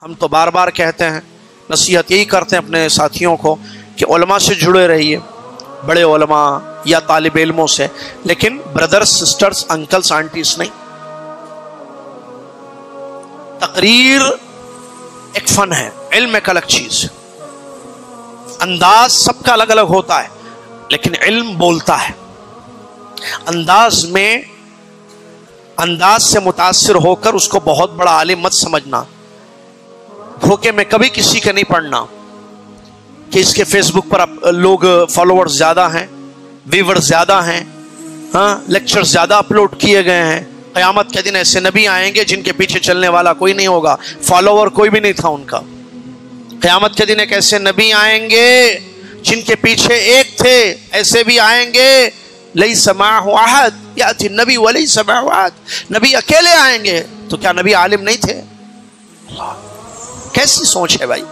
ہم تو بار بار کہتے ہیں، نصیحت یہی کرتے ہیں اپنے ساتھیوں کو کہ علماء سے جڑے رہیے، بڑے علماء یا طالب علموں سے، لیکن بردرز، سسٹرز، انکلز، آنٹیز نہیں۔ تقریر ایک فن ہے، علم ایک الگ چیز ہے۔ انداز سب کا الگ الگ ہوتا ہے، لیکن علم بولتا ہے۔ انداز سے متاثر ہو کر اس کو بہت بڑا عالم مت سمجھنا۔ دھوکے میں کبھی کسی کے نہیں پڑنا کہ اس کے فیس بک پر لوگ فالوورز زیادہ ہیں، ویورز زیادہ ہیں، لیکچر زیادہ اپلوڈ کیے گئے ہیں۔ قیامت کے دن ایسے نبی آئیں گے جن کے پیچھے چلنے والا کوئی نہیں ہوگا، فالوور کوئی بھی نہیں تھا ان کا۔ قیامت کے دن ایک ایسے نبی آئیں گے جن کے پیچھے ایک تھے، ایسے بھی آئیں گے لیس معہ احد، یأتی النبی ولیس معہ احد، نبی اکیلے آئیں گے۔ تو کیا نبی عالم نہیں تھے؟ کیسی سوچ ہے بھائی؟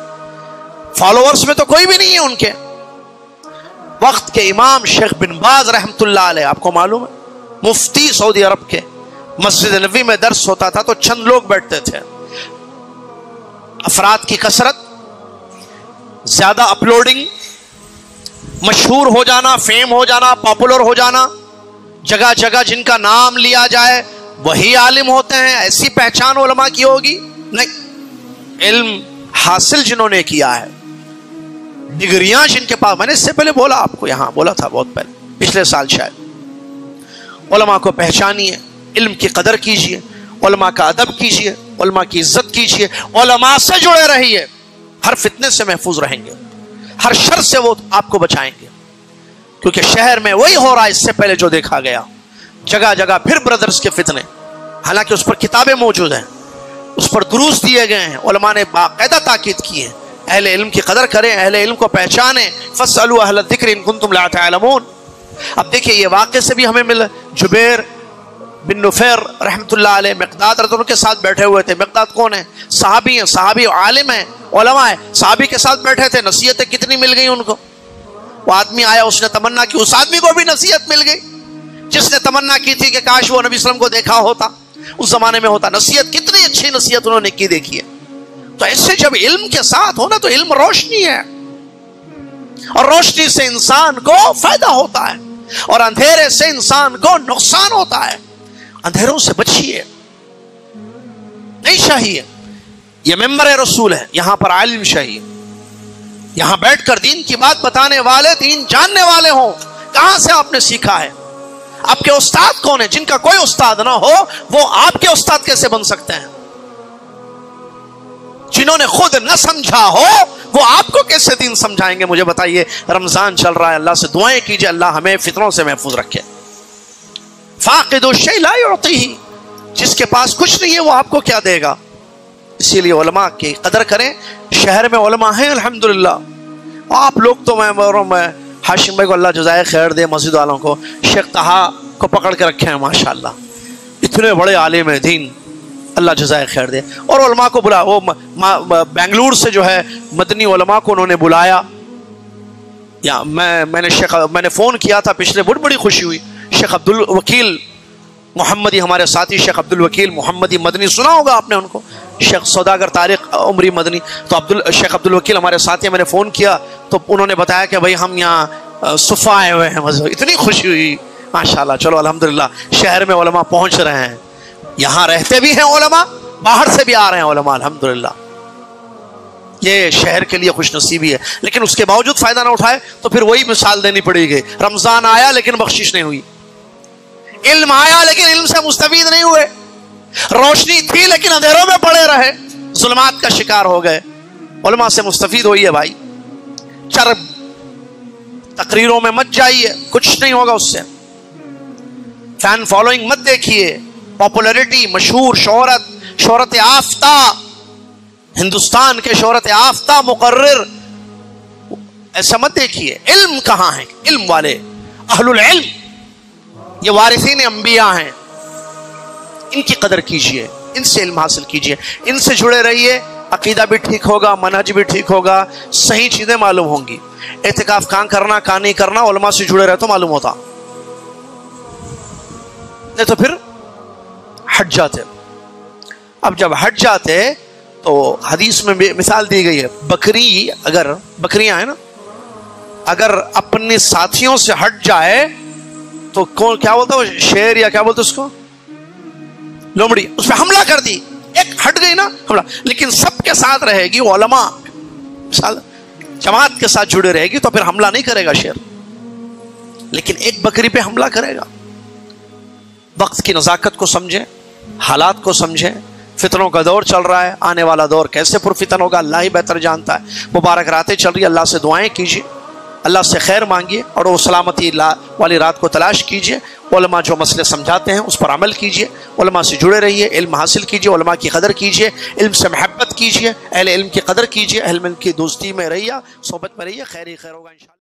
فالوورز میں تو کوئی بھی نہیں ہے ان کے۔ وقت کے امام شیخ بن باز رحمت اللہ علیہ، آپ کو معلوم ہے، مفتی سعودی عرب کے، مسجد نبوی میں درس ہوتا تھا تو چند لوگ بیٹھتے تھے۔ افراد کی کثرت، زیادہ اپلوڈنگ، مشہور ہو جانا، فیم ہو جانا، پاپولر ہو جانا، جگہ جگہ جن کا نام لیا جائے وہی عالم ہوتے ہیں، ایسی پہچان علماء کی ہوگی؟ نہیں۔ علم حاصل جنہوں نے کیا ہے، ڈگریاں جن کے پاس، میں نے اس سے پہلے بولا آپ کو، یہاں بولا تھا بہت پہلے، پچھلے سال شاید، علماء کو پہچانیے، علم کی قدر کیجیے، علماء کا ادب کیجیے، علماء کی عزت کیجیے، علماء سے جڑے رہیے، ہر فتنے سے محفوظ رہیں گے، ہر شر سے وہ آپ کو بچائیں گے، کیونکہ شہر میں وہی ہو رہا ہے اس سے پہلے جو دیکھا گیا، جگہ جگہ پھر بردرز کے فتنے، حالانکہ اس پر کتابیں موجود ہیں، اس پر دروس دیے گئے ہیں، علماء نے باقاعدہ تاکید کی ہے، اہل علم کی قدر کریں، اہل علم کو پہچانیں، فاسألوا اہل الذکر ان کنتم لا تعلمون۔ اب دیکھیں یہ واقعے سے بھی ہمیں ملا، جبیر بن نفیر رحمت اللہ علیہ مقداد رضی اللہ عنہ کے ساتھ بیٹھے ہوئے تھے۔ مقداد کون ہے؟ صحابی ہیں، صحابی عالم ہیں، علماء ہیں، صحابی کے ساتھ بیٹھے تھے، نصیحتیں کتنی مل گئی ان کو۔ وہ آدمی آیا، اس نے تمنا کی، اس آدمی کو بھی نصیحت مل گئی جس نے تمنا کی تھی کہ کاش وہ نبی صلی اللہ علیہ وسلم کو دیکھا ہوتا، اس زمانے میں ہوتا۔ نصیحت کتنی اچھی نصیحت انہوں نے کی، دیکھیے۔ تو ایسے جب علم کے ساتھ ہونا تو علم روشنی ہے، اور روشنی سے انسان کو فائدہ ہوتا ہے، اور اندھیرے سے انسان کو نقصان ہوتا ہے۔ اندھیروں سے بچیے، نہیں چاہیے۔ یہ ممبر رسول ہے، یہاں پر عالم چاہیے، یہاں بیٹھ کر دین کی بات بتانے والے، دین جاننے والے ہوں۔ کہاں سے آپ نے سیکھا ہے؟ آپ کے استاد کون ہیں؟ جن کا کوئی استاد نہ ہو وہ آپ کے استاد کیسے بن سکتے ہیں؟ جنہوں نے خود نہ سمجھا ہو وہ آپ کو کیسے دین سمجھائیں گے؟ مجھے بتائیے۔ رمضان چل رہا ہے، اللہ سے دعائیں کیجئے اللہ ہمیں فتنوں سے محفوظ رکھے۔ فاقد الشیء لا یعطیہ، جس کے پاس کچھ نہیں ہے وہ آپ کو کیا دے گا؟ اسی لیے علماء کی قدر کریں۔ شہر میں علماء ہیں الحمدللہ، آپ لوگ تو میں ہاشم بھائی کو اللہ جزائے خیر دے، مسجد والوں کو، شیخ طہا کو پکڑ کے رکھے ہیں ماشاءاللہ، اتنے بڑے عالم دین، اللہ جزائے خیر دے۔ اور علماء کو بلا، وہ بنگلور سے جو ہے مدنی علماء کو انہوں نے بلایا، یا میں نے فون کیا تھا پچھلے، بڑی خوشی ہوئی۔ شیخ عبد الوکیل محمدی، ہمارے ساتھی شیخ عبد الوکیل محمدی مدنی، سنا ہوگا آپ نے ان کو، شیخ سوداگر طارق عمری مدنی، تو شیخ عبد الوکیل ہمارے ساتھی، میں نے فون کیا تو انہوں نے بتایا کہ بھائی ہم یہاں صفا آئے ہوئے ہیں، اتنی خوشی ہوئی ماشاءاللہ۔ چلو الحمدللہ شہر میں علماء پہنچ رہے ہیں، یہاں رہتے بھی ہیں علماء، باہر سے بھی آ رہے ہیں علماء الحمدللہ۔ یہ شہر کے لیے خوش نصیبی ہے، لیکن اس کے باوجود فائدہ نہ اٹھائے تو پھر وہی مثال دینی پڑے گی۔ رمضان آیا لیکن بخشش نہیں ہوئی، علم آیا لیکن علم سے مستفید نہیں ہوئے، روشنی تھی لیکن اندھیروں میں پڑے رہے، ظلمات کا شکار ہو گئے۔ علماء سے مستفید ہوئیے بھائی، چرب تقریروں میں مت جائیے، کچھ نہیں ہوگا اس سے۔ فین فالوئنگ مت دیکھیے، پاپولیرٹی، مشہور، شہرت یافتہ، ہندوستان کے شہرت یافتہ مقرر، ایسا مت دیکھیے۔ علم کہاں ہے؟ علم والے، اہل العلم، یہ وارثین انبیاء ہیں، ان کی قدر کیجئے، ان سے علم حاصل کیجئے، ان سے جڑے رہیے، عقیدہ بھی ٹھیک ہوگا، منہج بھی ٹھیک ہوگا، صحیح چیزیں معلوم ہوں گی۔ اعتکاف کہاں کرنا کہاں نہیں کرنا علماء سے جڑے رہے تو معلوم ہوتا، نہیں تو پھر ہٹ جاتے۔ اب جب ہٹ جاتے تو حدیث میں مثال دی گئی ہے، بکری اگر بکریاں ہیں نا، اگر اپنے ساتھیوں سے ہٹ جائے تو کون کیا بولتا ہے، شیر یا کیا بولتے اس کو، لومڑی، اس پہ حملہ کر دی، ایک ہٹ گئی نا حملہ، لیکن سب کے ساتھ رہے گی، علماء مثال جماعت کے ساتھ جڑے رہے گی تو پھر حملہ نہیں کرے گا شیر، لیکن ایک بکری پہ حملہ کرے گا۔ وقت کی نزاکت کو سمجھیں، حالات کو سمجھیں، فتنوں کا دور چل رہا ہے، آنے والا دور کیسے پرفتن ہوگا اللہ ہی بہتر جانتا ہے۔ مبارک راتیں چل رہی ہے، اللہ سے دعائیں کیجیے، اللہ سے خیر مانگیے اور وہ سلامتی والی رات کو تلاش کیجیے۔ علماء جو مسئلے سمجھاتے ہیں اس پر عمل کیجیے، علماء سے جڑے رہیے، علم حاصل کیجیے، علماء کی قدر کیجیے، علم سے محبت کیجیے، اہل علم کی قدر کیجیے، اہل علم کی دوستی میں رہیے، صحبت میں رہیے، خیر ہی خیر ہوگا انشاءاللہ۔